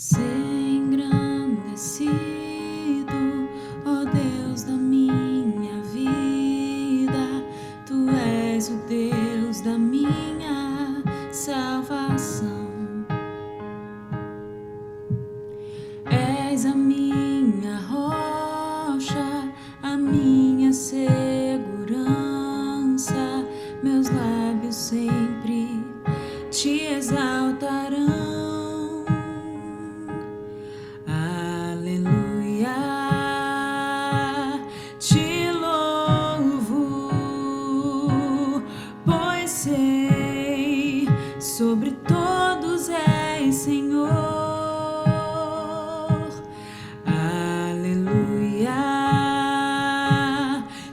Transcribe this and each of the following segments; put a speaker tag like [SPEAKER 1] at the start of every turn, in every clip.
[SPEAKER 1] Ser engrandecido, ó Deus da minha vida, Tu és o Deus da minha salvação. És a minha rocha, a minha segurança, meus lábios sempre Te exaltarão. Sobre todos és Senhor, aleluia,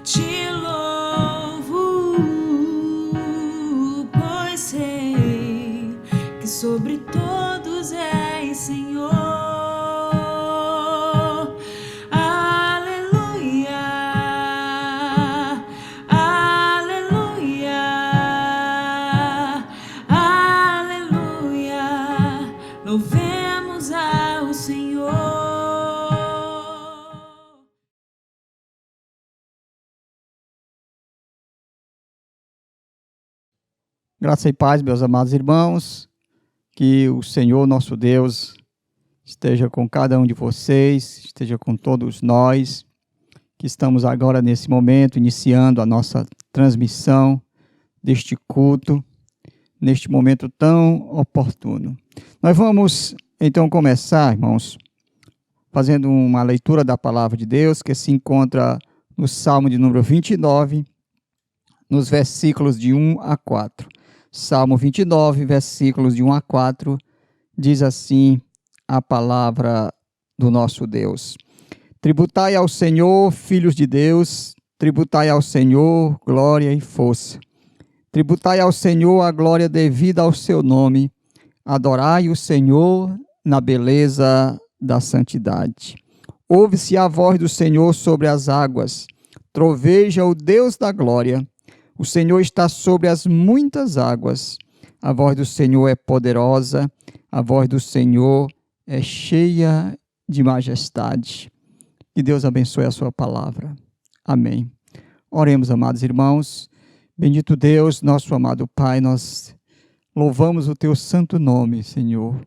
[SPEAKER 1] te louvo, pois sei que sobre todos és Senhor. Louvemos ao Senhor.
[SPEAKER 2] Graça e paz, meus amados irmãos, que o Senhor nosso Deus esteja com cada um de vocês, esteja com todos nós, que estamos agora nesse momento iniciando a nossa transmissão deste culto, neste momento tão oportuno. Nós vamos então começar, irmãos, fazendo uma leitura da palavra de Deus, que se encontra no Salmo de número 29, nos versículos de 1 a 4. Salmo 29, versículos de 1 a 4, diz assim a palavra do nosso Deus. Tributai ao Senhor, filhos de Deus, tributai ao Senhor glória e força. Tributai ao Senhor a glória devida ao seu nome. Adorai o Senhor na beleza da santidade. Ouve-se a voz do Senhor sobre as águas. Troveja o Deus da glória. O Senhor está sobre as muitas águas. A voz do Senhor é poderosa. A voz do Senhor é cheia de majestade. Que Deus abençoe a sua palavra. Amém. Oremos, amados irmãos. Bendito Deus, nosso amado Pai, nós louvamos o Teu santo nome, Senhor.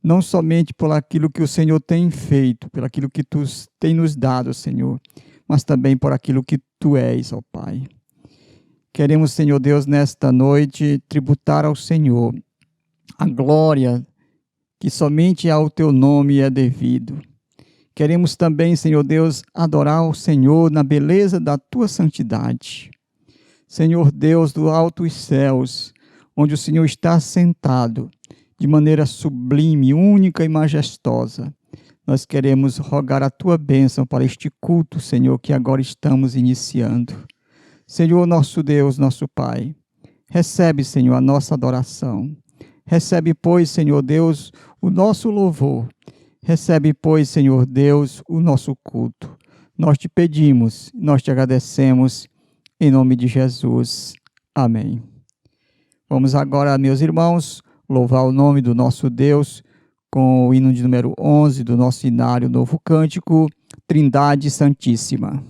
[SPEAKER 2] Não somente por aquilo que o Senhor tem feito, por aquilo que Tu tem nos dado, Senhor, mas também por aquilo que Tu és, ó Pai. Queremos, Senhor Deus, nesta noite, tributar ao Senhor a glória que somente ao Teu nome é devido. Queremos também, Senhor Deus, adorar o Senhor na beleza da Tua santidade. Senhor Deus do altos céus, onde o Senhor está sentado, de maneira sublime, única e majestosa, nós queremos rogar a Tua bênção para este culto, Senhor, que agora estamos iniciando. Senhor, nosso Deus, nosso Pai, recebe, Senhor, a nossa adoração. Recebe, pois, Senhor Deus, o nosso louvor. Recebe, pois, Senhor Deus, o nosso culto. Nós te pedimos, nós te agradecemos, em nome de Jesus. Amém. Vamos agora, meus irmãos, louvar o nome do nosso Deus com o hino de número 11 do nosso inário Novo Cântico, Trindade Santíssima.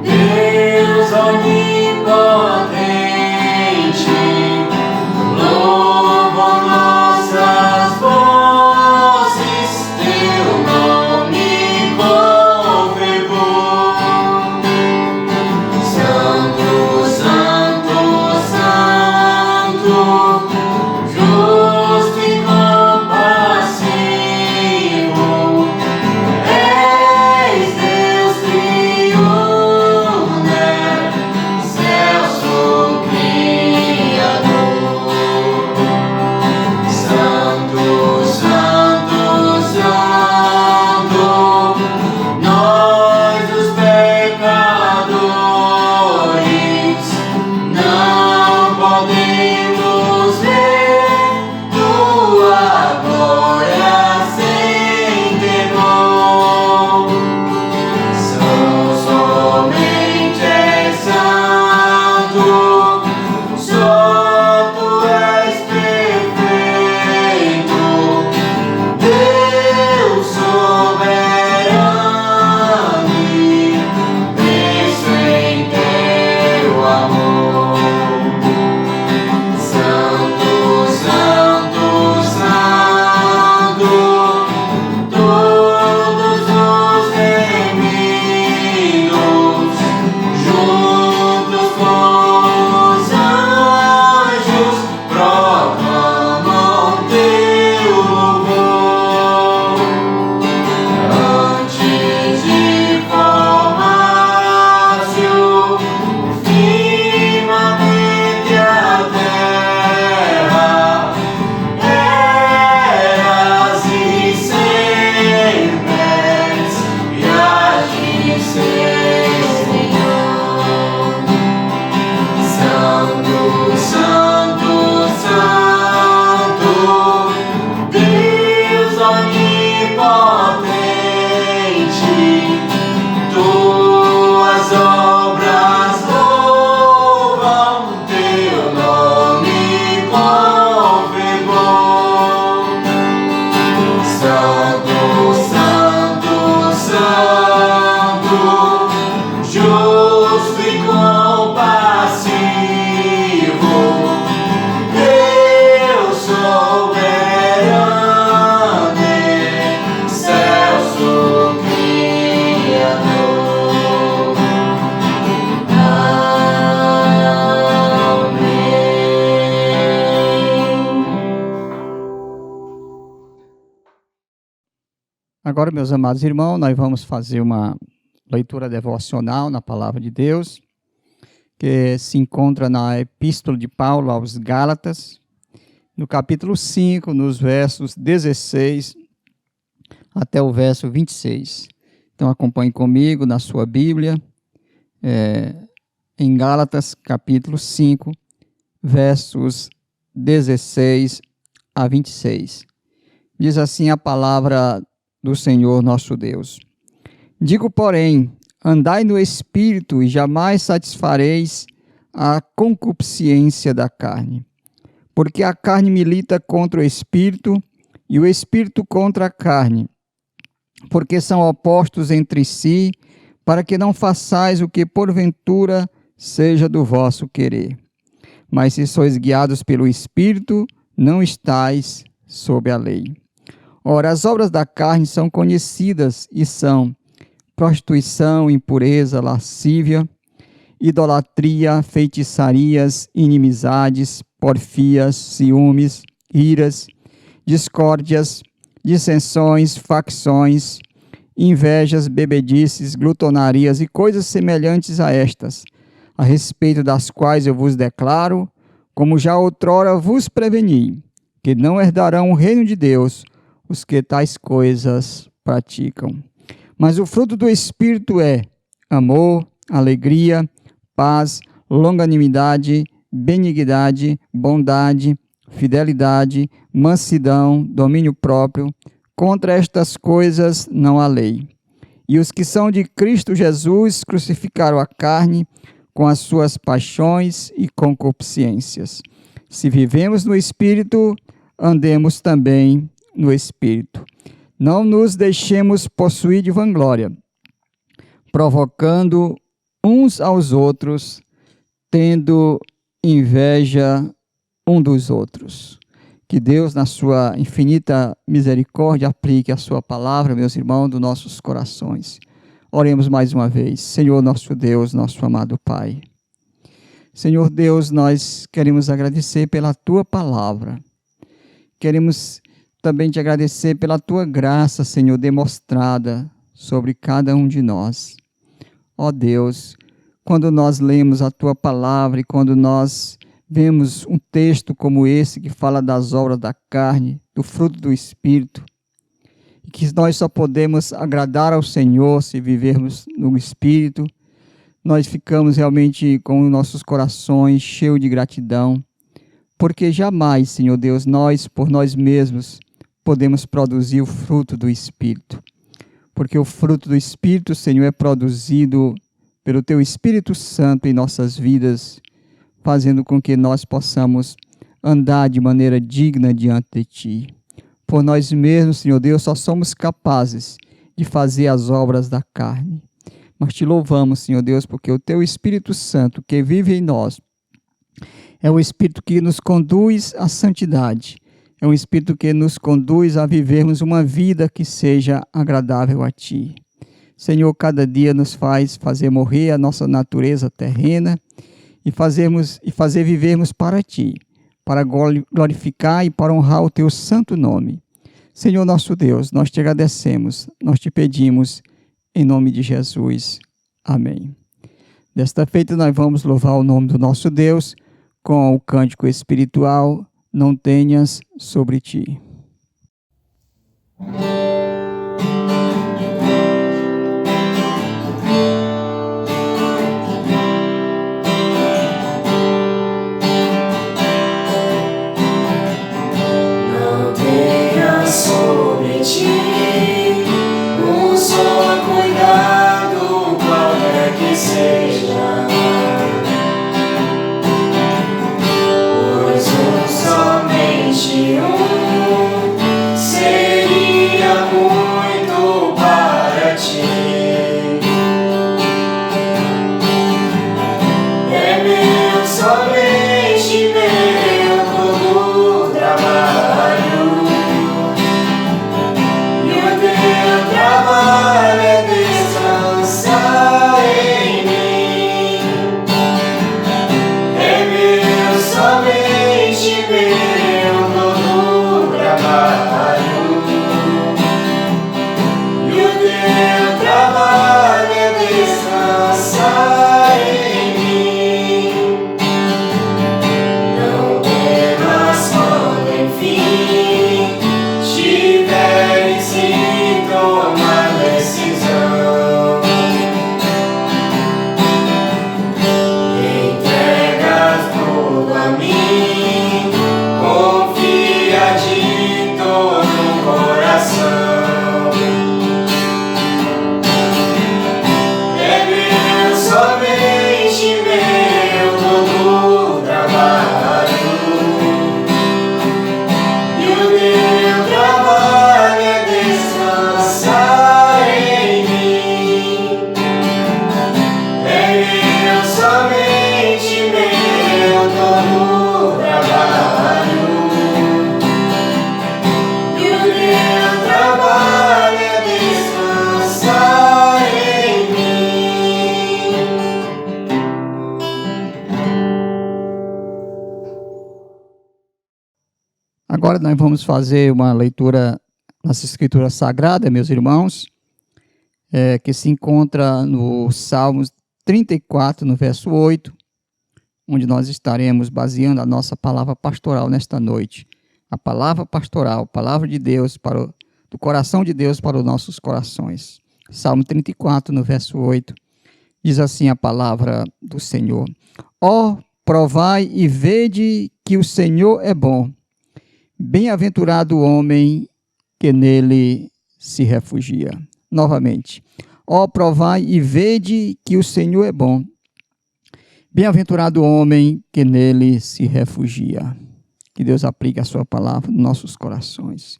[SPEAKER 3] Deus onipotente,
[SPEAKER 2] Agora, meus amados irmãos, nós vamos fazer uma leitura devocional na Palavra de Deus, que se encontra na Epístola de Paulo aos Gálatas, no capítulo 5, nos versos 16 até o verso 26. Então, acompanhe comigo na sua Bíblia, em Gálatas, capítulo 5, versos 16 a 26. Diz assim a palavra do Senhor nosso Deus. Digo, porém, andai no Espírito e jamais satisfareis a concupiscência da carne. Porque a carne milita contra o Espírito e o Espírito contra a carne. Porque são opostos entre si, para que não façais o que porventura seja do vosso querer. Mas se sois guiados pelo Espírito, não estais sob a lei. Ora, as obras da carne são conhecidas e são prostituição, impureza, lascívia, idolatria, feitiçarias, inimizades, porfias, ciúmes, iras, discórdias, dissensões, facções, invejas, bebedices, glutonarias e coisas semelhantes a estas, a respeito das quais eu vos declaro, como já outrora vos preveni, que não herdarão o reino de Deus os que tais coisas praticam. Mas o fruto do Espírito é amor, alegria, paz, longanimidade, benignidade, bondade, fidelidade, mansidão, domínio próprio. Contra estas coisas não há lei. E os que são de Cristo Jesus crucificaram a carne com as suas paixões e concupiscências. Se vivemos no Espírito, andemos também no Espírito. Não nos deixemos possuir de vanglória, provocando uns aos outros, tendo inveja um dos outros. Que Deus, na sua infinita misericórdia, aplique a sua palavra, meus irmãos, dos nossos corações. Oremos mais uma vez. Senhor nosso Deus, nosso amado Pai. Senhor Deus, nós queremos agradecer pela tua palavra. Queremos também te agradecer pela tua graça, Senhor, demonstrada sobre cada um de nós. Ó Deus, quando nós lemos a tua palavra e quando nós vemos um texto como esse que fala das obras da carne, do fruto do Espírito, e que nós só podemos agradar ao Senhor se vivermos no Espírito, nós ficamos realmente com os nossos corações cheios de gratidão, porque jamais, Senhor Deus, nós, por nós mesmos, podemos produzir o fruto do Espírito. Porque o fruto do Espírito, Senhor, é produzido pelo Teu Espírito Santo em nossas vidas, fazendo com que nós possamos andar de maneira digna diante de Ti. Por nós mesmos, Senhor Deus, só somos capazes de fazer as obras da carne. Mas Te louvamos, Senhor Deus, porque o Teu Espírito Santo que vive em nós é o Espírito que nos conduz à santidade. É um Espírito que nos conduz a vivermos uma vida que seja agradável a Ti. Senhor, cada dia nos faz fazer morrer a nossa natureza terrena e fazer vivermos para Ti, para glorificar e para honrar o Teu santo nome. Senhor nosso Deus, nós Te agradecemos, nós Te pedimos, em nome de Jesus. Amém. Desta feita nós vamos louvar o nome do nosso Deus com o cântico espiritual Não Tenhas Sobre Ti.
[SPEAKER 1] Não tenha sobre ti um só cuidado, qualquer que seja. Pois somente um seria
[SPEAKER 2] Agora nós vamos fazer uma leitura nas Escrituras Sagradas, meus irmãos, que se encontra no Salmos 34, no verso 8, onde nós estaremos baseando a nossa palavra pastoral nesta noite. A palavra pastoral, palavra de Deus, do coração de Deus para os nossos corações. Salmo 34, no verso 8, diz assim a palavra do Senhor: Ó, provai e vede que o Senhor é bom. Bem-aventurado o homem que nele se refugia. Novamente. Ó, provai e vede que o Senhor é bom. Bem-aventurado o homem que nele se refugia. Que Deus aplique a sua palavra nos nossos corações.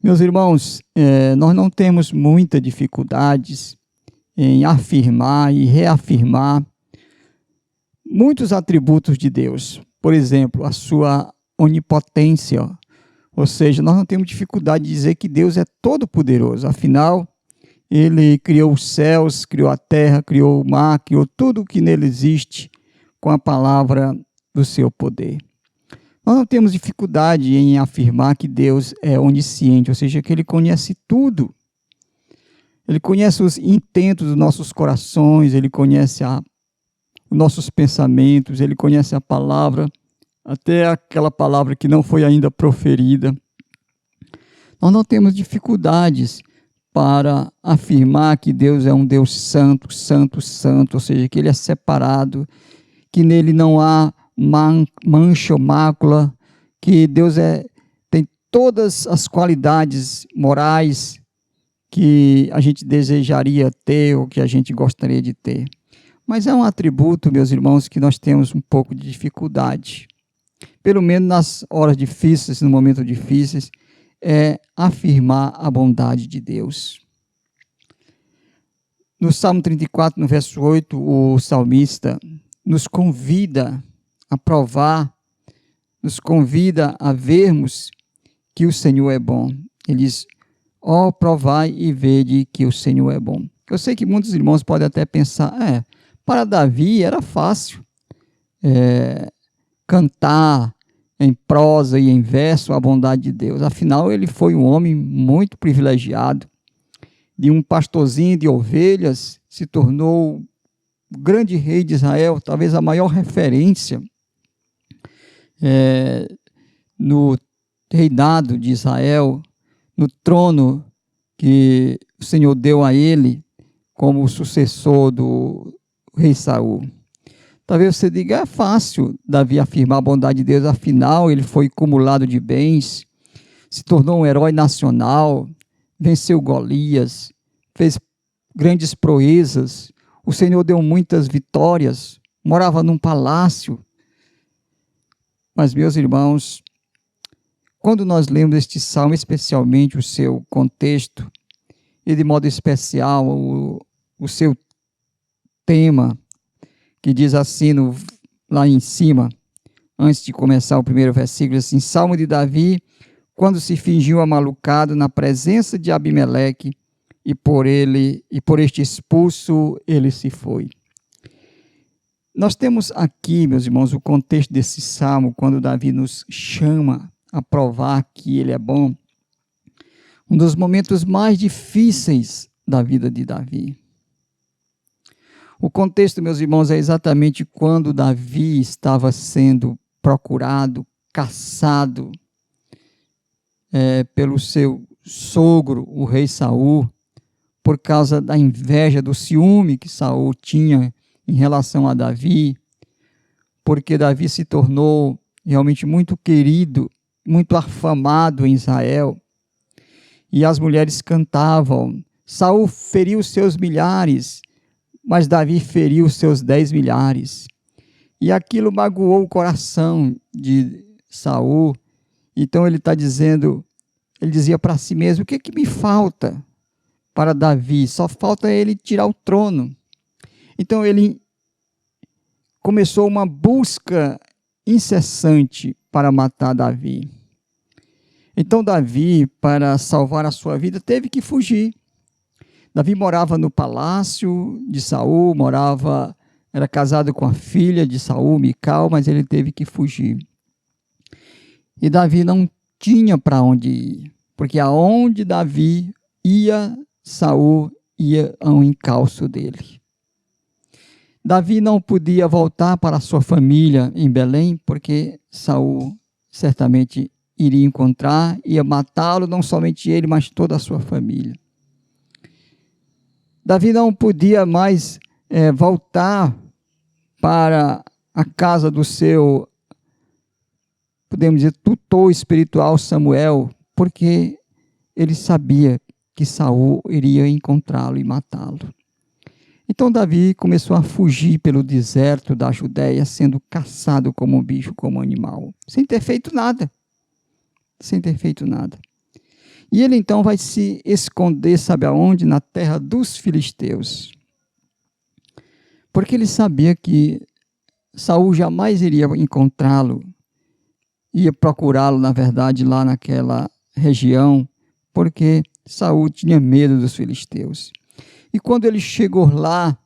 [SPEAKER 2] Meus irmãos, nós não temos muitas dificuldades em afirmar e reafirmar muitos atributos de Deus. Por exemplo, a sua onipotência. Ou seja, nós não temos dificuldade de dizer que Deus é todo-poderoso. Afinal, Ele criou os céus, criou a terra, criou o mar, criou tudo o que nele existe com a palavra do seu poder. Nós não temos dificuldade em afirmar que Deus é onisciente, ou seja, que Ele conhece tudo. Ele conhece os intentos dos nossos corações, Ele conhece os nossos pensamentos, Ele conhece a palavra, até aquela palavra que não foi ainda proferida. Nós não temos dificuldades para afirmar que Deus é um Deus santo, santo, santo, ou seja, que Ele é separado, que nele não há mancha ou mácula, que Deus tem todas as qualidades morais que a gente desejaria ter ou que a gente gostaria de ter. Mas é um atributo, meus irmãos, que nós temos um pouco de dificuldade. Pelo menos nas horas difíceis, no momento difíceis, é afirmar a bondade de Deus. No Salmo 34, no verso 8, o salmista nos convida a provar, nos convida a vermos que o Senhor é bom. Ele diz: ó, provai e vede que o Senhor é bom. Eu sei que muitos irmãos podem até pensar, para Davi era fácil cantar em prosa e em verso a bondade de Deus. Afinal, ele foi um homem muito privilegiado. De um pastorzinho de ovelhas, se tornou o grande rei de Israel, talvez a maior referência no reinado de Israel, no trono que o Senhor deu a ele como sucessor do rei Saul. Talvez você diga, é fácil Davi afirmar a bondade de Deus, afinal ele foi cumulado de bens, se tornou um herói nacional, venceu Golias, fez grandes proezas, o Senhor deu muitas vitórias, morava num palácio. Mas, meus irmãos, quando nós lemos este salmo, especialmente o seu contexto, e de modo especial o seu tema, que diz assim lá em cima, antes de começar o primeiro versículo, assim: Salmo de Davi, quando se fingiu amalucado na presença de Abimeleque, e por este expulso ele se foi. Nós temos aqui, meus irmãos, o contexto desse salmo, quando Davi nos chama a provar que ele é bom, um dos momentos mais difíceis da vida de Davi. O contexto, meus irmãos, é exatamente quando Davi estava sendo procurado, caçado pelo seu sogro, o rei Saul, por causa da inveja, do ciúme que Saul tinha em relação a Davi, porque Davi se tornou realmente muito querido, muito afamado em Israel, e as mulheres cantavam: Saul feriu seus milhares, mas Davi feriu seus 10 milhares. E aquilo magoou o coração de Saul. Então ele está dizendo, ele dizia para si mesmo: o que me falta para Davi? Só falta ele tirar o trono. Então ele começou uma busca incessante para matar Davi. Então Davi, para salvar a sua vida, teve que fugir. Davi morava no palácio de Saul, era casado com a filha de Saul, Mical, mas ele teve que fugir. E Davi não tinha para onde ir, porque aonde Davi ia, Saul ia ao encalço dele. Davi não podia voltar para a sua família em Belém, porque Saul certamente iria encontrar, ia matá-lo, não somente ele, mas toda a sua família. Davi não podia mais voltar para a casa do seu, podemos dizer, tutor espiritual Samuel, porque ele sabia que Saul iria encontrá-lo e matá-lo. Então Davi começou a fugir pelo deserto da Judéia, sendo caçado como um bicho, como um animal, sem ter feito nada. Sem ter feito nada. E ele então vai se esconder, sabe aonde? Na terra dos filisteus. Porque ele sabia que Saul jamais iria encontrá-lo, ia procurá-lo, na verdade, lá naquela região, porque Saul tinha medo dos filisteus. E quando ele chegou lá,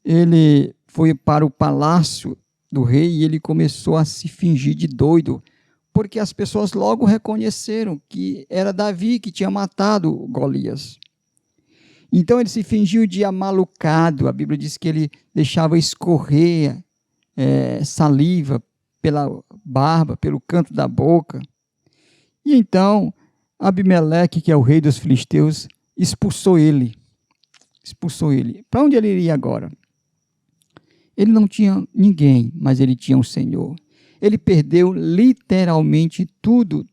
[SPEAKER 2] ele foi para o palácio do rei e ele começou a se fingir de doido, porque as pessoas logo reconheceram que era Davi que tinha matado Golias. Então ele se fingiu de amalucado. A Bíblia diz que ele deixava escorrer saliva pela barba, pelo canto da boca. E então Abimeleque, que é o rei dos filisteus, expulsou ele. Para onde ele iria agora? Ele não tinha ninguém, mas ele tinha um Senhor. Ele perdeu literalmente tudo.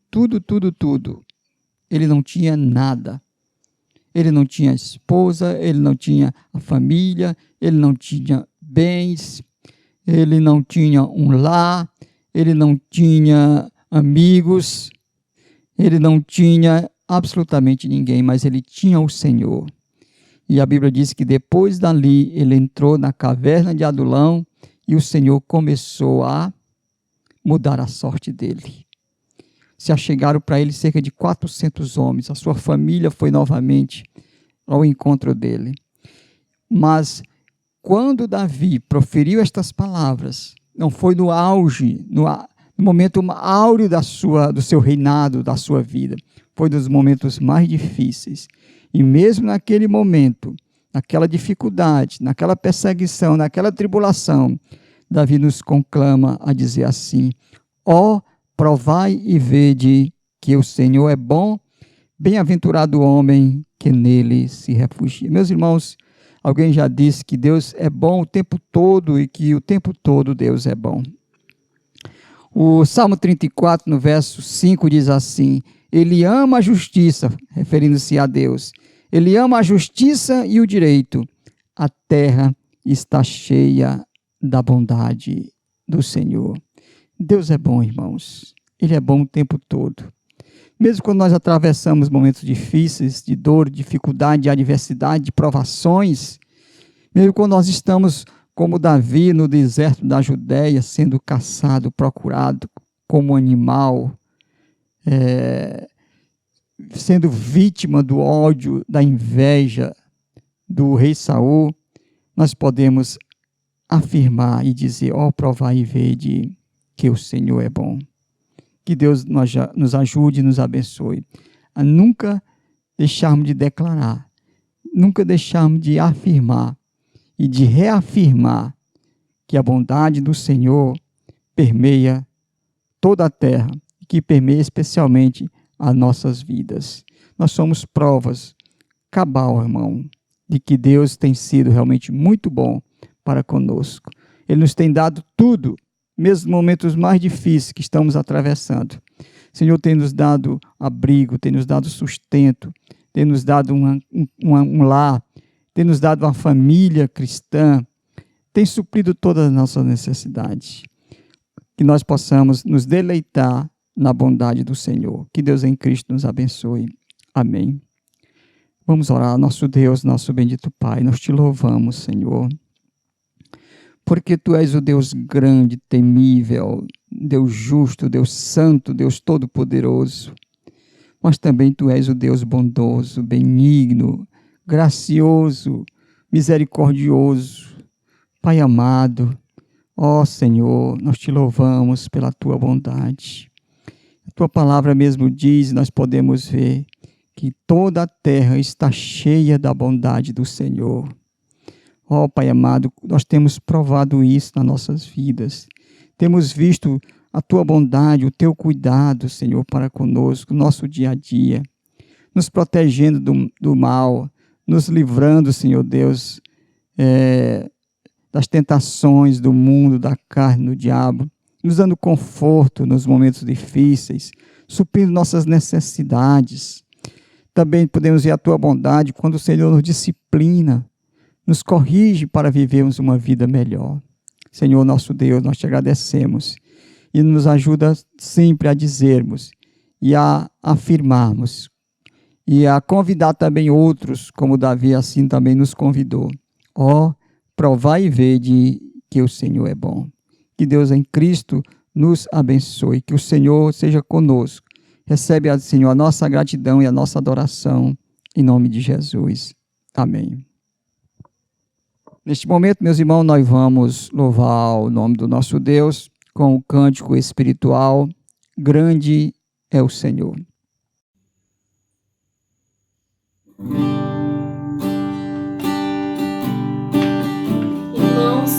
[SPEAKER 2] Ele não tinha nada. Ele não tinha esposa, ele não tinha a família, ele não tinha bens, ele não tinha um lar, ele não tinha amigos, ele não tinha absolutamente ninguém, mas ele tinha o Senhor. E a Bíblia diz que depois dali ele entrou na caverna de Adulão e o Senhor começou a mudar a sorte dele. Se achegaram para ele cerca de 400 homens. A sua família foi novamente ao encontro dele. Mas quando Davi proferiu estas palavras, não foi no auge, no momento áureo do seu reinado, da sua vida. Foi nos momentos mais difíceis. E mesmo naquele momento, naquela dificuldade, naquela perseguição, naquela tribulação, Davi nos conclama a dizer assim: ó, provai e vede que o Senhor é bom, bem-aventurado o homem que nele se refugia. Meus irmãos, alguém já disse que Deus é bom o tempo todo e que o tempo todo Deus é bom. O Salmo 34, no verso 5, diz assim: ele ama a justiça, referindo-se a Deus. Ele ama a justiça e o direito. A terra está cheia da bondade do Senhor. Deus é bom, irmãos. Ele é bom o tempo todo. Mesmo quando nós atravessamos momentos difíceis, de dor, de dificuldade, de adversidade, de provações, mesmo quando nós estamos como Davi no deserto da Judéia, sendo caçado, procurado como animal, sendo vítima do ódio, da inveja do rei Saul, nós podemos afirmar e dizer: ó, provai e vede que o Senhor é bom. Que Deus nos ajude e nos abençoe a nunca deixarmos de declarar, nunca deixarmos de afirmar e de reafirmar que a bondade do Senhor permeia toda a terra, que permeia especialmente as nossas vidas. Nós somos provas cabal, irmão, de que Deus tem sido realmente muito bom para conosco. Ele nos tem dado tudo, mesmo nos momentos mais difíceis que estamos atravessando. O Senhor tem nos dado abrigo, tem nos dado sustento, tem nos dado um lar, tem nos dado uma família cristã, tem suprido todas as nossas necessidades. Que nós possamos nos deleitar na bondade do Senhor. Que Deus em Cristo nos abençoe. Amém. Vamos orar. Nosso Deus, nosso bendito Pai, nós te louvamos, Senhor, porque Tu és o Deus grande, temível, Deus justo, Deus santo, Deus todo-poderoso. Mas também Tu és o Deus bondoso, benigno, gracioso, misericordioso, Pai amado. Ó Senhor, nós Te louvamos pela Tua bondade. A tua palavra mesmo diz, nós podemos ver, que toda a terra está cheia da bondade do Senhor. Ó Pai amado, nós temos provado isso nas nossas vidas. Temos visto a tua bondade, o teu cuidado, Senhor, para conosco, nosso dia a dia, nos protegendo do mal, nos livrando, Senhor Deus, das tentações do mundo, da carne, do diabo, nos dando conforto nos momentos difíceis, suprindo nossas necessidades. Também podemos ver a tua bondade quando o Senhor nos disciplina, nos corrige para vivermos uma vida melhor. Senhor nosso Deus, nós te agradecemos e nos ajuda sempre a dizermos e a afirmarmos e a convidar também outros, como Davi assim também nos convidou. Ó, provai e vede que o Senhor é bom. Que Deus em Cristo nos abençoe, que o Senhor seja conosco. Recebe, Senhor, a nossa gratidão e a nossa adoração, em nome de Jesus. Amém. Neste momento, meus irmãos, nós vamos louvar o nome do nosso Deus com o cântico espiritual, Grande é o Senhor.
[SPEAKER 3] Irmãos,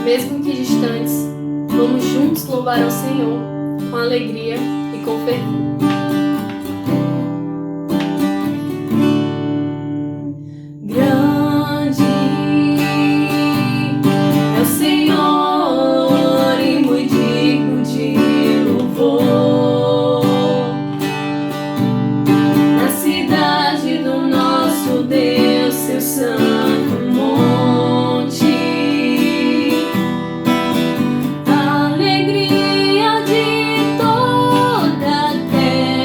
[SPEAKER 3] mesmo que distantes, vamos juntos louvar ao Senhor com alegria e com fervor. Grande é o Senhor e muito digno de louvor. Na cidade do nosso Deus, seu santo monte, alegria de toda a terra.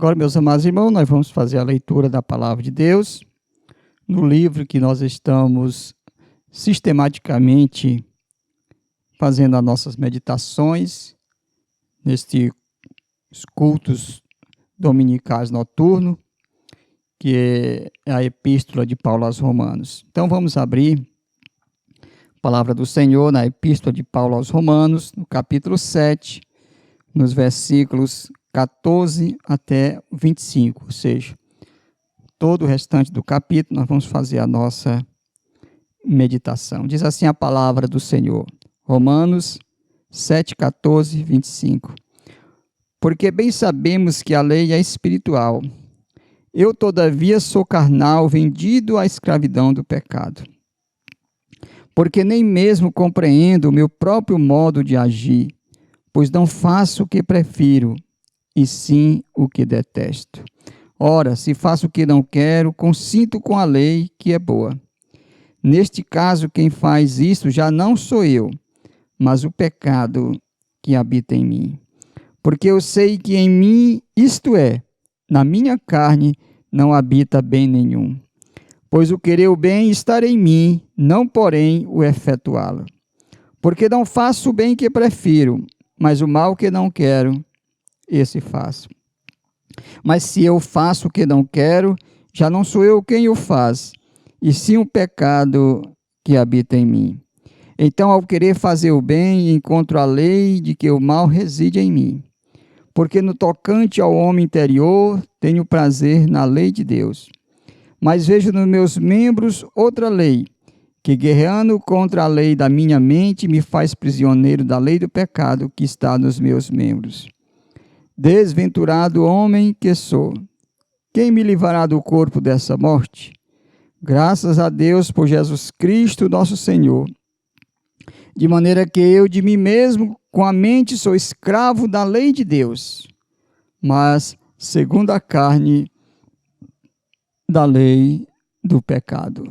[SPEAKER 2] Agora, meus amados irmãos, nós vamos fazer a leitura da palavra de Deus no livro que nós estamos sistematicamente fazendo as nossas meditações nestes cultos dominicais noturnos, que é a Epístola de Paulo aos Romanos. Então, vamos abrir a palavra do Senhor na Epístola de Paulo aos Romanos, no capítulo 7, nos versículos 14 até 25, ou seja, todo o restante do capítulo nós vamos fazer a nossa meditação. Diz assim a palavra do Senhor, Romanos 7, 14, 25. Porque bem sabemos que a lei é espiritual. Eu, todavia, sou carnal, vendido à escravidão do pecado. Porque nem mesmo compreendo o meu próprio modo de agir, pois não faço o que prefiro, e sim o que detesto. Ora, se faço o que não quero, consinto com a lei que é boa. Neste caso, quem faz isso já não sou eu, mas o pecado que habita em mim. Porque eu sei que em mim, isto é, na minha carne, não habita bem nenhum. Pois o querer o bem está em mim, não porém o efetuá-lo. Porque não faço o bem que prefiro, mas o mal que não quero, esse faço. Mas se eu faço o que não quero, já não sou eu quem o faz, e sim o pecado que habita em mim. Então, ao querer fazer o bem, encontro a lei de que o mal reside em mim. Porque no tocante ao homem interior, tenho prazer na lei de Deus. Mas vejo nos meus membros outra lei, que guerreando contra a lei da minha mente, me faz prisioneiro da lei do pecado que está nos meus membros. Desventurado homem que sou, quem me livrará do corpo dessa morte? Graças a Deus por Jesus Cristo, nosso Senhor. De maneira que eu de mim mesmo, com a mente, sou escravo da lei de Deus, mas, segundo a carne, da lei do pecado.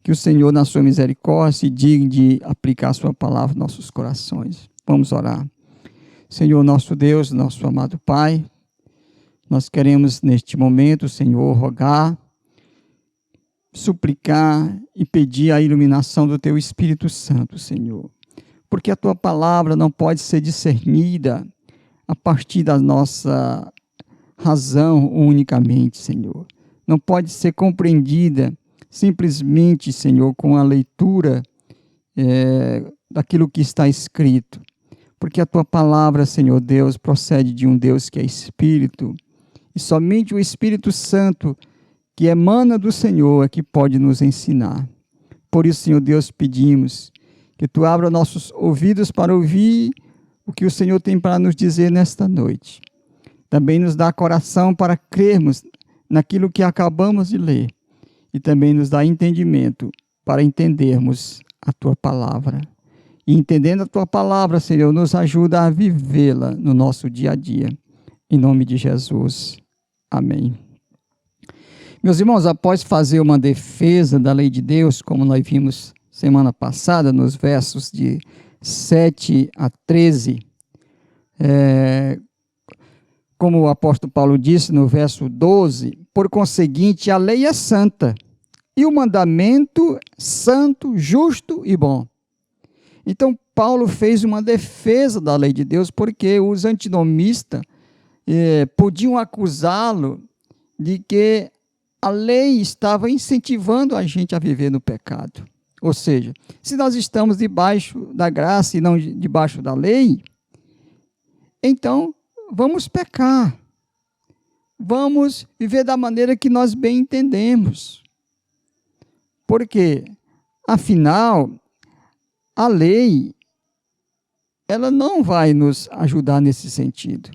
[SPEAKER 2] Que o Senhor, na sua misericórdia, se digne de aplicar a sua palavra nos nossos corações. Vamos orar. Senhor, nosso Deus, nosso amado Pai, nós queremos neste momento, Senhor, rogar, suplicar e pedir a iluminação do Teu Espírito Santo, Senhor. Porque a Tua palavra não pode ser discernida a partir da nossa razão unicamente, Senhor. Não pode ser compreendida simplesmente, Senhor, com a leitura daquilo que está escrito. Porque a Tua palavra, Senhor Deus, procede de um Deus que é Espírito, e somente o Espírito Santo, que emana do Senhor, é que pode nos ensinar. Por isso, Senhor Deus, pedimos que Tu abra nossos ouvidos para ouvir o que o Senhor tem para nos dizer nesta noite. Também nos dá coração para crermos naquilo que acabamos de ler, e também nos dá entendimento para entendermos a Tua palavra. E entendendo a Tua palavra, Senhor, nos ajuda a vivê-la no nosso dia a dia. Em nome de Jesus. Amém. Meus irmãos, após fazer uma defesa da lei de Deus, como nós vimos semana passada, nos versos de 7 a 13, como o apóstolo Paulo disse no verso 12, por conseguinte, a lei é santa, e o mandamento santo, justo e bom. Então, Paulo fez uma defesa da lei de Deus, porque os antinomistas podiam acusá-lo de que a lei estava incentivando a gente a viver no pecado. Ou seja, se nós estamos debaixo da graça e não debaixo da lei, então vamos pecar. Vamos viver da maneira que nós bem entendemos. Porque, afinal, a lei, ela não vai nos ajudar nesse sentido.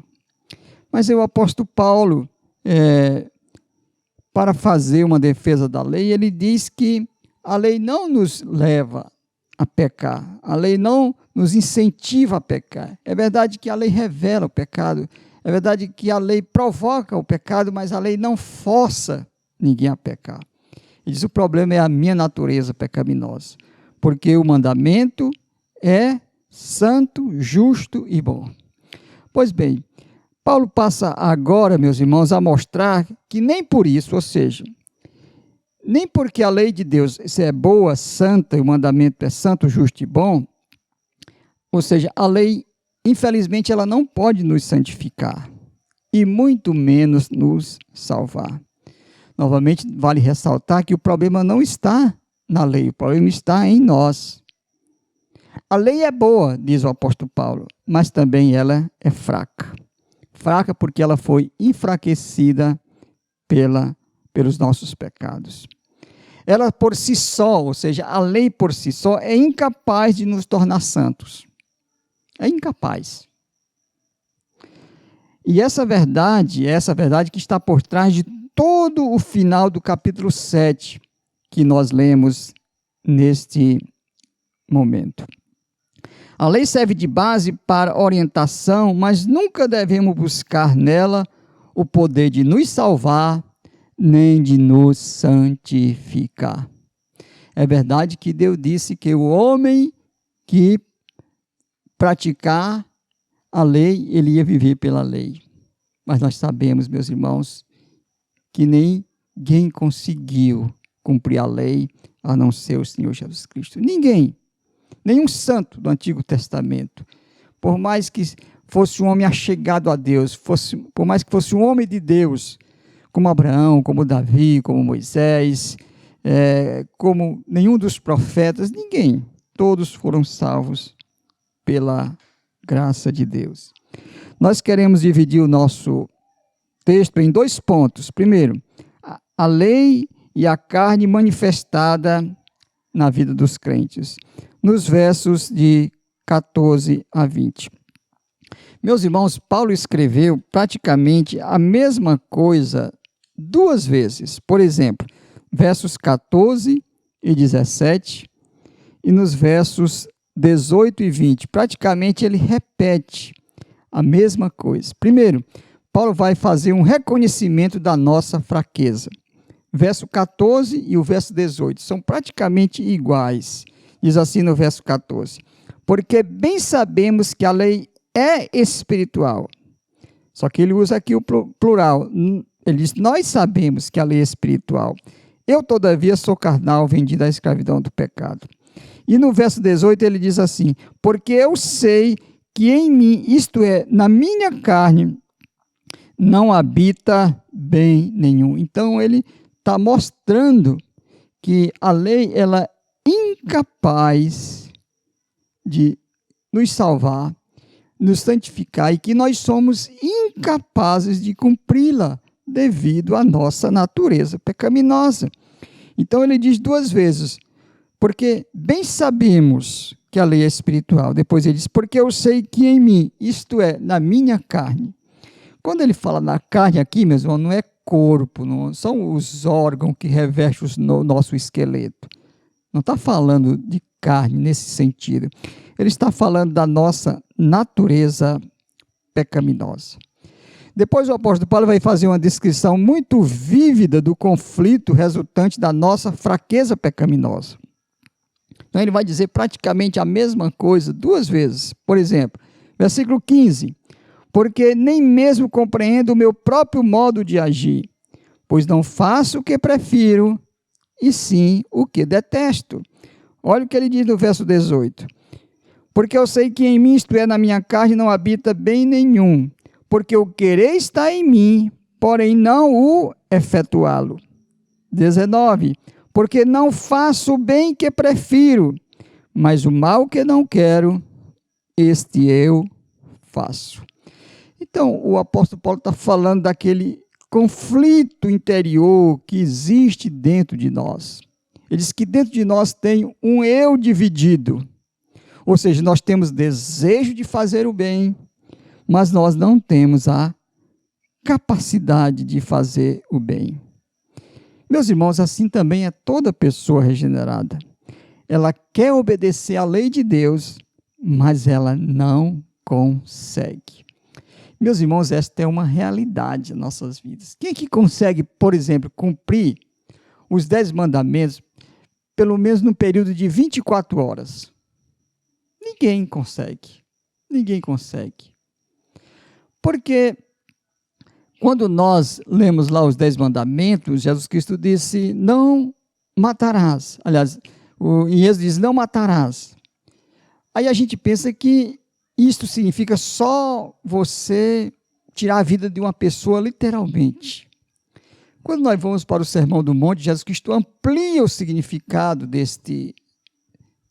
[SPEAKER 2] Mas o apóstolo Paulo, para fazer uma defesa da lei, ele diz que a lei não nos leva a pecar, a lei não nos incentiva a pecar. É verdade que a lei revela o pecado, é verdade que a lei provoca o pecado, mas a lei não força ninguém a pecar. Ele diz: o problema é a minha natureza pecaminosa, porque o mandamento é santo, justo e bom. Pois bem, Paulo passa agora, meus irmãos, a mostrar que nem por isso, ou seja, nem porque a lei de Deus é boa, santa, e o mandamento é santo, justo e bom, ou seja, a lei, infelizmente, ela não pode nos santificar, e muito menos nos salvar. Novamente, vale ressaltar que o problema não está na lei, o problema está em nós. A lei é boa, diz o apóstolo Paulo, mas também ela é fraca. Fraca porque ela foi enfraquecida pelos nossos pecados. Ela por si só, ou seja, a lei por si só, é incapaz de nos tornar santos. É incapaz. E essa verdade que está por trás de todo o final do capítulo 7, que nós lemos neste momento. A lei serve de base para orientação, mas nunca devemos buscar nela o poder de nos salvar, nem de nos santificar. É verdade que Deus disse que o homem que praticar a lei, ele ia viver pela lei. Mas nós sabemos, meus irmãos, que ninguém conseguiu cumprir a lei, a não ser o Senhor Jesus Cristo. Ninguém. Nenhum santo do Antigo Testamento. Por mais que fosse um homem achegado a Deus, por mais que fosse um homem de Deus, como Abraão, como Davi, como Moisés, como nenhum dos profetas, ninguém. Todos foram salvos pela graça de Deus. Nós queremos dividir o nosso texto em 2 pontos. Primeiro, a lei e a carne manifestada na vida dos crentes, nos versos de 14 a 20. Meus irmãos, Paulo escreveu praticamente a mesma coisa 2 vezes. Por exemplo, versos 14 e 17 e nos versos 18 e 20. Praticamente ele repete a mesma coisa. Primeiro, Paulo vai fazer um reconhecimento da nossa fraqueza. Verso 14 e o verso 18 são praticamente iguais. Diz assim no verso 14: porque bem sabemos que a lei é espiritual. Só que ele usa aqui o plural. Ele diz, nós sabemos que a lei é espiritual. Eu, todavia, sou carnal, vendido à escravidão do pecado. E no verso 18 ele diz assim, porque eu sei que em mim, isto é, na minha carne, não habita bem nenhum. Então ele está mostrando que a lei ela é incapaz de nos salvar, nos santificar e que nós somos incapazes de cumpri-la devido à nossa natureza pecaminosa. Então ele diz 2 vezes, porque bem sabemos que a lei é espiritual. Depois ele diz, porque eu sei que em mim, isto é, na minha carne. Quando ele fala na carne aqui, meus irmãos, não é corpo, não são os órgãos que revestem o nosso esqueleto. Não está falando de carne nesse sentido. Ele está falando da nossa natureza pecaminosa. Depois o apóstolo Paulo vai fazer uma descrição muito vívida do conflito resultante da nossa fraqueza pecaminosa. Então ele vai dizer praticamente a mesma coisa 2 vezes. Por exemplo, versículo 15. Porque nem mesmo compreendo o meu próprio modo de agir, pois não faço o que prefiro, e sim o que detesto. Olha o que ele diz no verso 18. Porque eu sei que em mim, isto é, na minha carne, não habita bem nenhum, porque o querer está em mim, porém não o efetuá-lo. 19. Porque não faço o bem que prefiro, mas o mal que não quero, este eu faço. Então, o apóstolo Paulo está falando daquele conflito interior que existe dentro de nós. Ele diz que dentro de nós tem um eu dividido. Ou seja, nós temos desejo de fazer o bem, mas nós não temos a capacidade de fazer o bem. Meus irmãos, assim também é toda pessoa regenerada. Ela quer obedecer à lei de Deus, mas ela não consegue. Meus irmãos, esta é uma realidade em nossas vidas. Quem é que consegue, por exemplo, cumprir os 10 mandamentos, pelo menos no período de 24 horas? Ninguém consegue. Ninguém consegue. Porque Quando nós lemos lá os 10 mandamentos, Jesus Cristo disse, não matarás. Aliás, em Êxodo diz, não matarás. Aí a gente pensa que isto significa só você tirar a vida de uma pessoa literalmente. Quando nós vamos para o Sermão do Monte, Jesus Cristo amplia o significado deste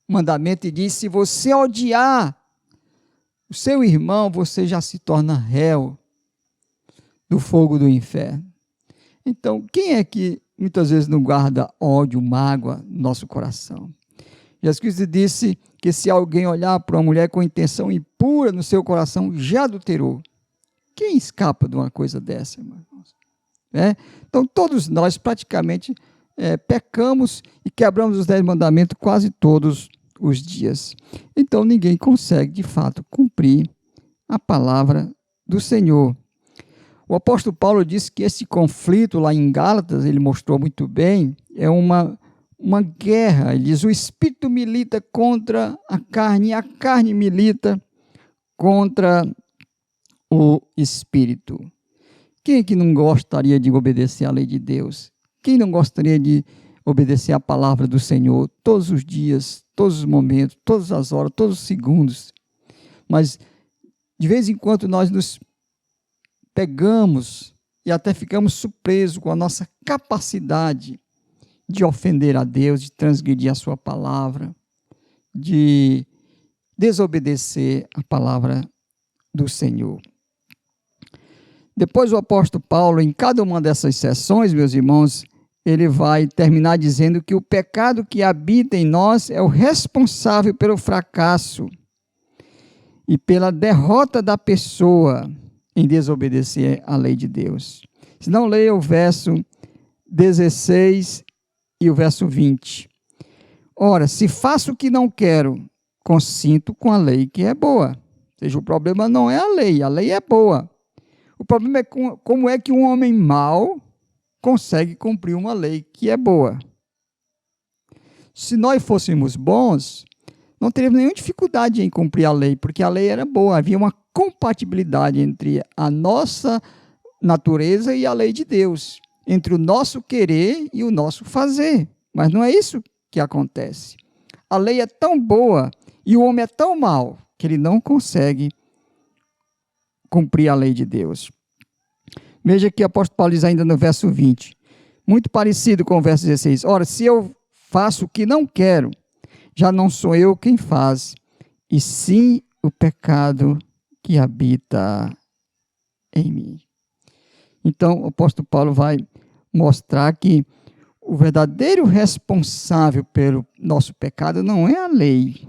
[SPEAKER 2] mandamento e diz, se você odiar o seu irmão, você já se torna réu do fogo do inferno. Então, quem é que muitas vezes não guarda ódio, mágoa no nosso coração? Jesus Cristo disse que se alguém olhar para uma mulher com intenção impura no seu coração, já adulterou. Quem escapa de uma coisa dessa, irmãos? Então, todos nós praticamente pecamos e quebramos os 10 mandamentos quase todos os dias. Então, ninguém consegue, de fato, cumprir a palavra do Senhor. O apóstolo Paulo disse que esse conflito lá em Gálatas, ele mostrou muito bem, é uma guerra. Ele diz, o espírito milita contra a carne e a carne milita contra o espírito. Quem é que não gostaria de obedecer à lei de Deus? Quem não gostaria de obedecer à palavra do Senhor todos os dias, todos os momentos, todas as horas, todos os segundos? Mas, de vez em quando, nós nos pegamos e até ficamos surpresos com a nossa capacidade de ofender a Deus, de transgredir a sua palavra, de desobedecer a palavra do Senhor. Depois o apóstolo Paulo, em cada uma dessas sessões, meus irmãos, ele vai terminar dizendo que o pecado que habita em nós é o responsável pelo fracasso e pela derrota da pessoa em desobedecer à lei de Deus. Se não, leia o verso 16 e o verso 20. Ora, se faço o que não quero, consinto com a lei que é boa. Ou seja, o problema não é a lei é boa. O problema é como é que um homem mau consegue cumprir uma lei que é boa. Se nós fôssemos bons, não teríamos nenhuma dificuldade em cumprir a lei, porque a lei era boa, havia uma compatibilidade entre a nossa natureza e a lei de Deus, entre o nosso querer e o nosso fazer. Mas não é isso que acontece. A lei é tão boa e o homem é tão mau que ele não consegue cumprir a lei de Deus. Veja que o apóstolo Paulo diz ainda no verso 20, muito parecido com o verso 16. Ora, se eu faço o que não quero, já não sou eu quem faz, e sim o pecado que habita em mim. Então, o apóstolo Paulo vai mostrar que o verdadeiro responsável pelo nosso pecado não é a lei.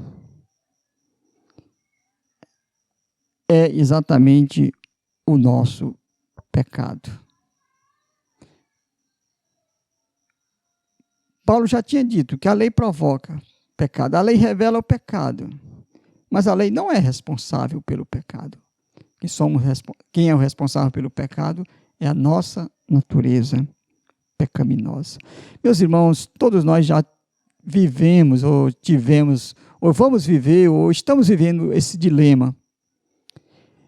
[SPEAKER 2] É exatamente o nosso pecado. Paulo já tinha dito que a lei provoca pecado, a lei revela o pecado, mas a lei não é responsável pelo pecado. Quem é o responsável pelo pecado é a nossa natureza pecaminosa. Meus irmãos, todos nós já vivemos, ou tivemos, ou vamos viver, ou estamos vivendo esse dilema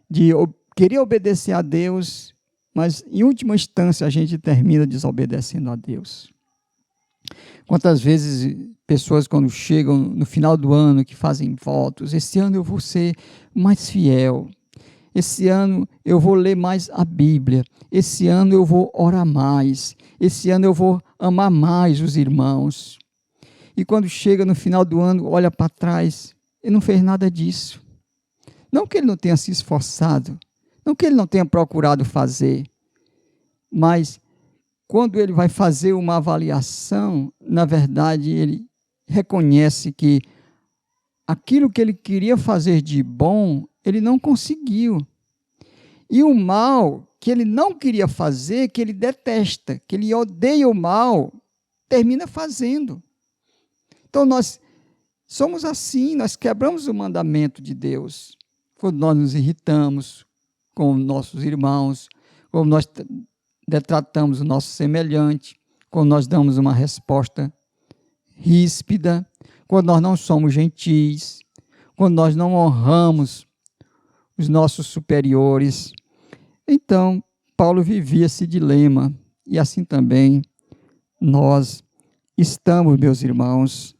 [SPEAKER 2] de querer obedecer a Deus, mas em última instância a gente termina desobedecendo a Deus. Quantas vezes pessoas quando chegam no final do ano que fazem votos, esse ano eu vou ser mais fiel, esse ano eu vou ler mais a Bíblia, esse ano eu vou orar mais, esse ano eu vou amar mais os irmãos. E quando chega no final do ano, olha para trás, ele não fez nada disso. Não que ele não tenha se esforçado, não que ele não tenha procurado fazer, mas quando ele vai fazer uma avaliação, na verdade, ele reconhece que aquilo que ele queria fazer de bom, ele não conseguiu. E o mal que ele não queria fazer, que ele detesta, que ele odeia o mal, termina fazendo. Então, nós somos assim, nós quebramos o mandamento de Deus. Quando nós nos irritamos com nossos irmãos, quando nós detratamos o nosso semelhante, quando nós damos uma resposta ríspida, quando nós não somos gentis, quando nós não honramos os nossos superiores. Então, Paulo vivia esse dilema, e assim também nós estamos, meus irmãos,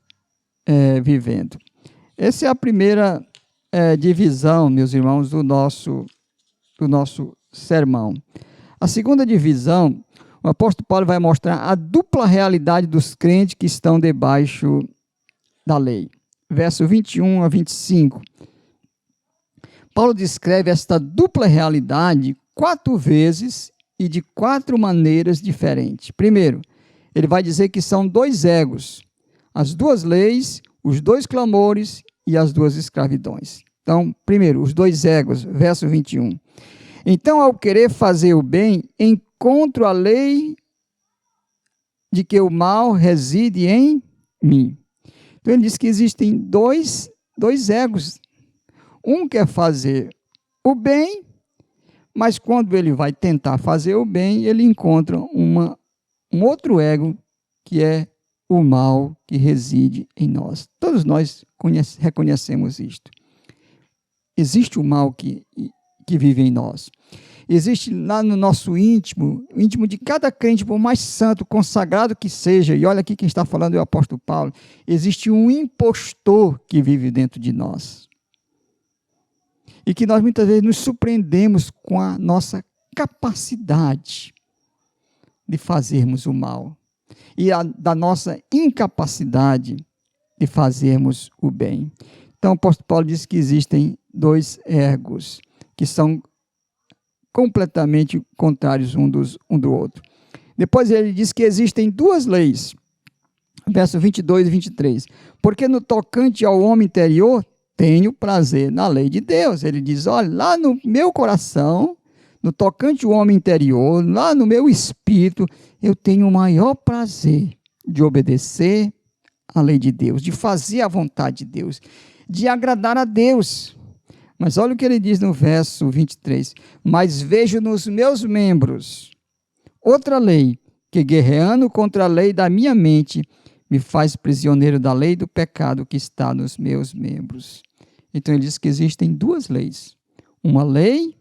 [SPEAKER 2] vivendo. Essa é a primeira divisão, meus irmãos, do nosso sermão. A segunda divisão, o apóstolo Paulo vai mostrar a dupla realidade dos crentes que estão debaixo da lei. Verso 21 a 25. Paulo descreve esta dupla realidade 4 vezes e de 4 maneiras diferentes. Primeiro, ele vai dizer que são 2 egos, as 2 leis, os 2 clamores e as 2 escravidões. Então, primeiro, os 2 egos, verso 21. Então, ao querer fazer o bem, encontro a lei de que o mal reside em mim. Então, ele diz que existem dois egos. Um quer fazer o bem, mas quando ele vai tentar fazer o bem, ele encontra um outro ego, que é o mal que reside em nós. Todos nós reconhecemos isto. Existe o mal que vive em nós. Existe lá no nosso íntimo, o íntimo de cada crente, por mais santo, consagrado que seja, e olha aqui quem está falando é o apóstolo Paulo, existe um impostor que vive dentro de nós. E que nós muitas vezes nos surpreendemos com a nossa capacidade de fazermos o mal. E da nossa incapacidade de fazermos o bem. Então o apóstolo Paulo diz que existem 2 egos, que são completamente contrários um do outro. Depois ele diz que existem 2 leis, versos 22 e 23. Porque no tocante ao homem interior, tenho prazer na lei de Deus. Ele diz, olha, lá no meu coração, no tocante ao homem interior, lá no meu espírito, eu tenho o maior prazer de obedecer à lei de Deus, de fazer a vontade de Deus, de agradar a Deus. Mas olha o que ele diz no verso 23. Mas vejo nos meus membros outra lei, que guerreando contra a lei da minha mente, me faz prisioneiro da lei do pecado que está nos meus membros. Então ele diz que existem 2 leis. Uma lei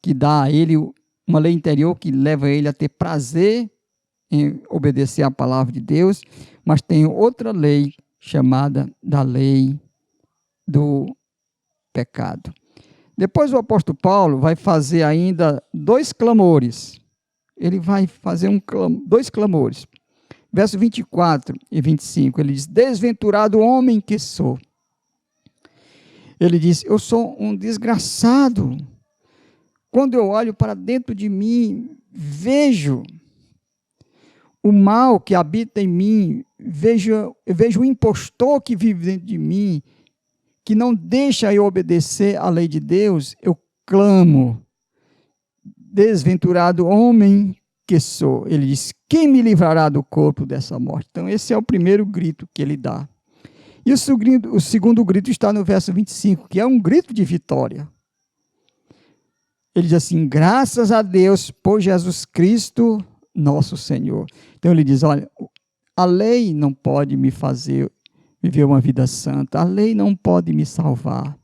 [SPEAKER 2] que dá a ele, uma lei interior que leva ele a ter prazer em obedecer à palavra de Deus, mas tem outra lei chamada da lei do pecado. Depois o apóstolo Paulo vai fazer ainda 2 clamores. Ele vai fazer 2 clamores. Verso 24 e 25, ele diz, desventurado homem que sou. Ele diz, eu sou um desgraçado. Quando eu olho para dentro de mim, vejo o mal que habita em mim, vejo o impostor que vive dentro de mim, que não deixa eu obedecer à lei de Deus, eu clamo, desventurado homem que sou. Ele diz, quem me livrará do corpo dessa morte? Então esse é o primeiro grito que ele dá. E o segundo grito está no verso 25, que é um grito de vitória. Ele diz assim, graças a Deus por Jesus Cristo, nosso Senhor. Então ele diz, olha, a lei não pode me fazer viver uma vida santa, a lei não pode me salvar,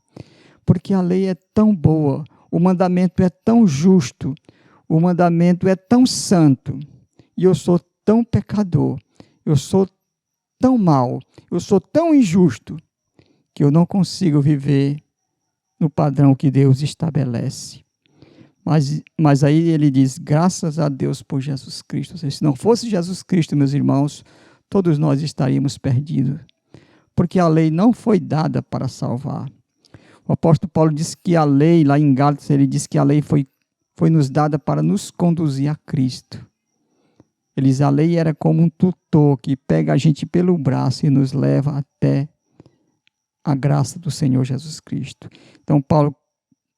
[SPEAKER 2] porque a lei é tão boa, o mandamento é tão justo, o mandamento é tão santo, e eu sou tão pecador, eu sou tão mau, eu sou tão injusto, que eu não consigo viver no padrão que Deus estabelece. Mas aí ele diz, graças a Deus por Jesus Cristo. Se não fosse Jesus Cristo, meus irmãos, todos nós estaríamos perdidos, porque a lei não foi dada para salvar. O apóstolo Paulo diz que a lei, lá em Gálatas, ele diz que a lei foi nos dada para nos conduzir a Cristo. Ele diz, a lei era como um tutor que pega a gente pelo braço e nos leva até a graça do Senhor Jesus Cristo. Então Paulo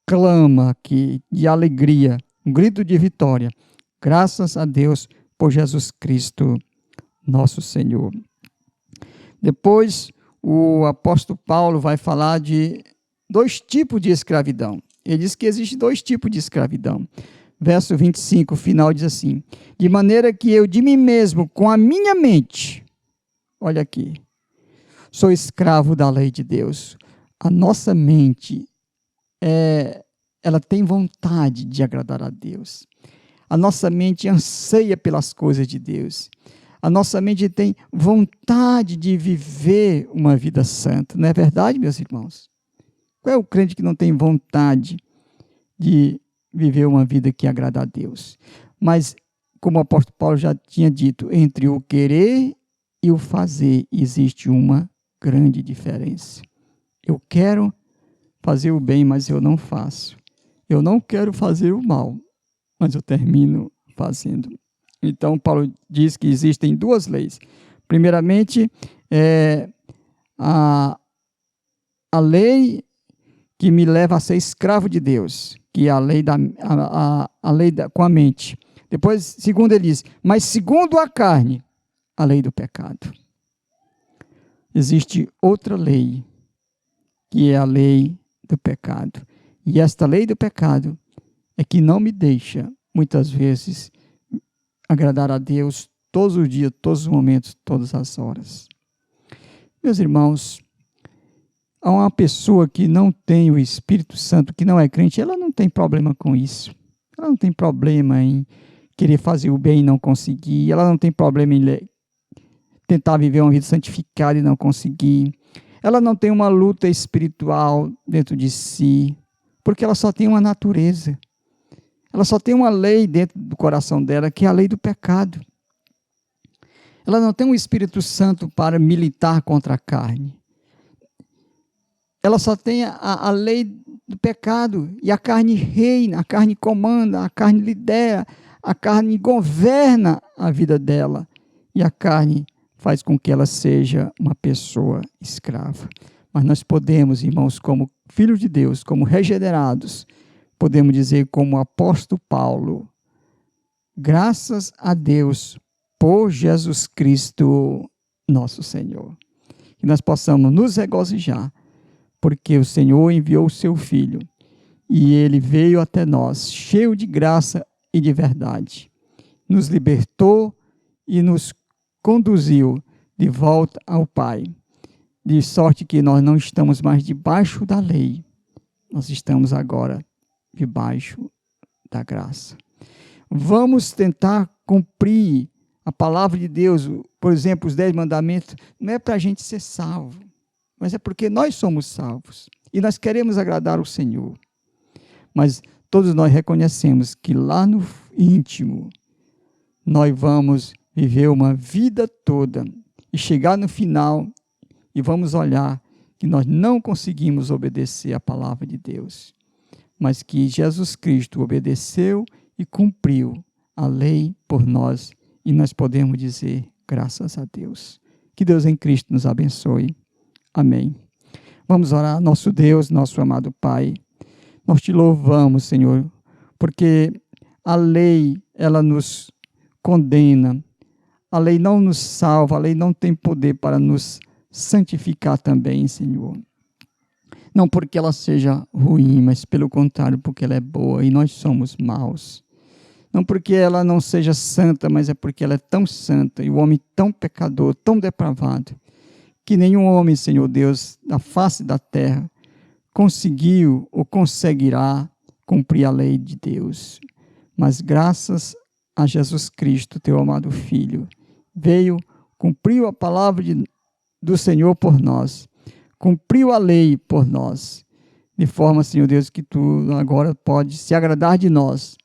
[SPEAKER 2] clama aqui de alegria, um grito de vitória, graças a Deus por Jesus Cristo, nosso Senhor. Depois, o apóstolo Paulo vai falar de 2 tipos de escravidão. Ele diz que existem 2 tipos de escravidão. Verso 25, o final diz assim, de maneira que eu de mim mesmo, com a minha mente, olha aqui, sou escravo da lei de Deus. A nossa mente ela tem vontade de agradar a Deus. A nossa mente anseia pelas coisas de Deus. A nossa mente tem vontade de viver uma vida santa. Não é verdade, meus irmãos? Qual é o crente que não tem vontade de viver uma vida que agrada a Deus? Mas, como o apóstolo Paulo já tinha dito, entre o querer e o fazer existe uma grande diferença. Eu quero fazer o bem, mas eu não faço. Eu não quero fazer o mal, mas eu termino fazendo. Então, Paulo diz que existem duas leis. Primeiramente, a lei que me leva a ser escravo de Deus, que é a lei, com a mente. Depois, segundo ele diz, mas segundo a carne, a lei do pecado. Existe outra lei, que é a lei do pecado. E esta lei do pecado é que não me deixa, muitas vezes, agradar a Deus todos os dias, todos os momentos, todas as horas. Meus irmãos, há uma pessoa que não tem o Espírito Santo, que não é crente, ela não tem problema com isso. Ela não tem problema em querer fazer o bem e não conseguir. Ela não tem problema em tentar viver uma vida santificada e não conseguir. Ela não tem uma luta espiritual dentro de si, porque ela só tem uma natureza. Ela só tem uma lei dentro do coração dela, que é a lei do pecado. Ela não tem um Espírito Santo para militar contra a carne. Ela só tem a lei do pecado, e a carne reina, a carne comanda, a carne lidera, a carne governa a vida dela, e a carne faz com que ela seja uma pessoa escrava. Mas nós podemos, irmãos, como filhos de Deus, como regenerados, podemos dizer como o apóstolo Paulo, graças a Deus por Jesus Cristo, nosso Senhor. Que nós possamos nos regozijar, porque o Senhor enviou o seu Filho, e ele veio até nós, cheio de graça e de verdade. Nos libertou e nos conduziu de volta ao Pai, de sorte que nós não estamos mais debaixo da lei, nós estamos agora debaixo da graça. Vamos tentar cumprir a palavra de Deus, por exemplo, os 10 mandamentos, não é para a gente ser salvo, mas é porque nós somos salvos e nós queremos agradar o Senhor. Mas todos nós reconhecemos que lá no íntimo nós vamos viver uma vida toda e chegar no final e vamos olhar que nós não conseguimos obedecer a palavra de Deus, mas que Jesus Cristo obedeceu e cumpriu a lei por nós, e nós podemos dizer graças a Deus. Que Deus em Cristo nos abençoe. Amém. Vamos orar. Nosso Deus, nosso amado Pai, nós te louvamos, Senhor, porque a lei, ela nos condena, a lei não nos salva, a lei não tem poder para nos santificar também, Senhor. Não porque ela seja ruim, mas pelo contrário, porque ela é boa e nós somos maus. Não porque ela não seja santa, mas é porque ela é tão santa e o homem tão pecador, tão depravado, que nenhum homem, Senhor Deus, da face da terra, conseguiu ou conseguirá cumprir a lei de Deus. Mas graças a Jesus Cristo, teu amado Filho, veio, cumpriu a palavra do Senhor por nós, cumpriu a lei por nós, de forma, Senhor Deus, que tu agora pode se agradar de nós,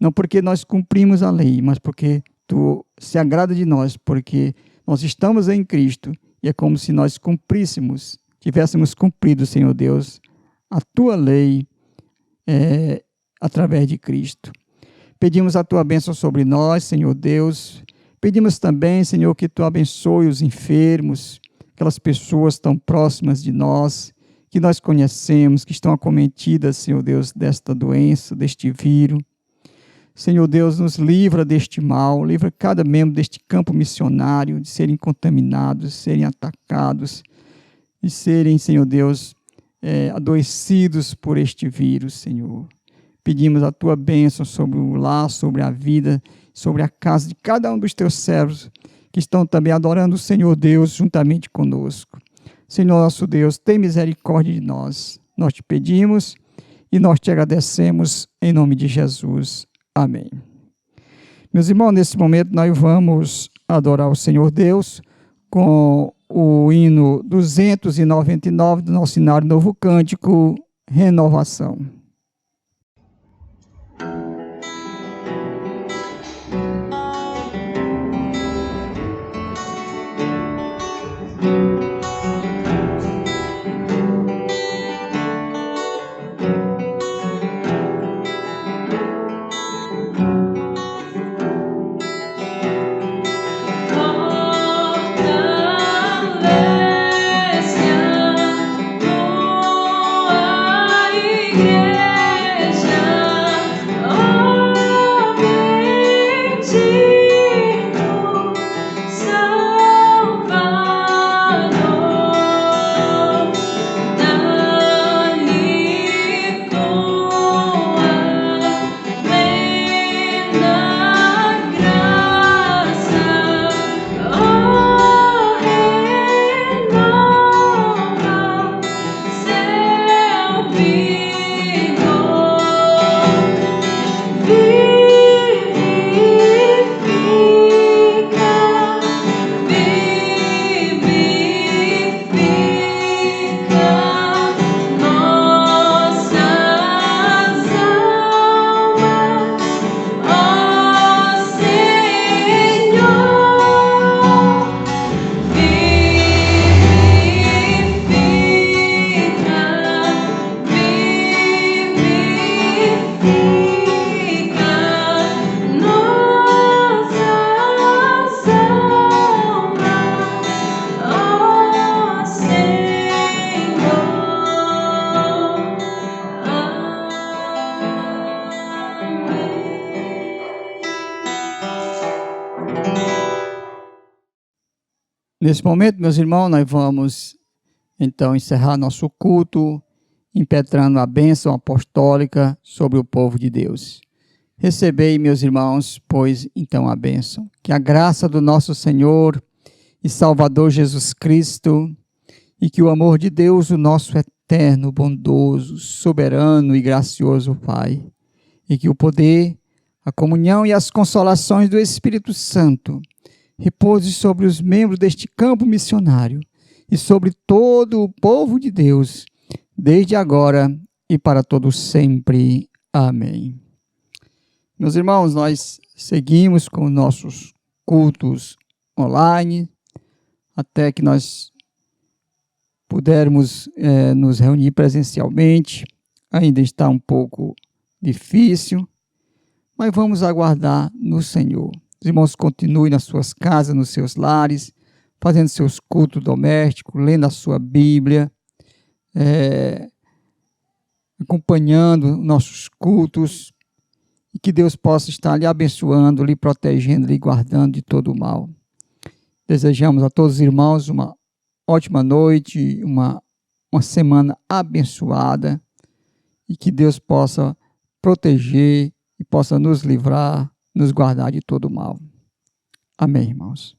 [SPEAKER 2] não porque nós cumprimos a lei, mas porque tu se agrada de nós, porque nós estamos em Cristo, e é como se nós cumpríssemos, tivéssemos cumprido, Senhor Deus, a tua lei através de Cristo. Pedimos a tua bênção sobre nós, Senhor Deus. Pedimos também, Senhor, que tu abençoe os enfermos, aquelas pessoas tão próximas de nós, que nós conhecemos, que estão acometidas, Senhor Deus, desta doença, deste vírus. Senhor Deus, nos livra deste mal, livra cada membro deste campo missionário de serem contaminados, de serem atacados, de serem, Senhor Deus, adoecidos por este vírus, Senhor. Pedimos a tua bênção sobre o lar, sobre a vida, sobre a casa de cada um dos teus servos que estão também adorando o Senhor Deus juntamente conosco. Senhor nosso Deus, tem misericórdia de nós. Nós te pedimos e nós te agradecemos em nome de Jesus. Amém. Meus irmãos, nesse momento nós vamos adorar o Senhor Deus com o hino 299 do nosso Inário Novo Cântico, Renovação. Nesse momento, meus irmãos, nós vamos então encerrar nosso culto, impetrando a bênção apostólica sobre o povo de Deus. Recebei, meus irmãos, pois então a bênção. Que a graça do nosso Senhor e Salvador Jesus Cristo e que o amor de Deus, o nosso eterno, bondoso, soberano e gracioso Pai, e que o poder, a comunhão e as consolações do Espírito Santo repouse sobre os membros deste campo missionário e sobre todo o povo de Deus, desde agora e para todos sempre. Amém. Meus irmãos, nós seguimos com nossos cultos online, até que nós pudermos nos reunir presencialmente. Ainda está um pouco difícil, mas vamos aguardar no Senhor. Os irmãos continuem nas suas casas, nos seus lares, fazendo seus cultos domésticos, lendo a sua Bíblia, acompanhando nossos cultos, e que Deus possa estar lhe abençoando, lhe protegendo, lhe guardando de todo o mal. Desejamos a todos os irmãos uma ótima noite, uma semana abençoada, e que Deus possa proteger e possa nos livrar, nos guardar de todo o mal. Amém, irmãos.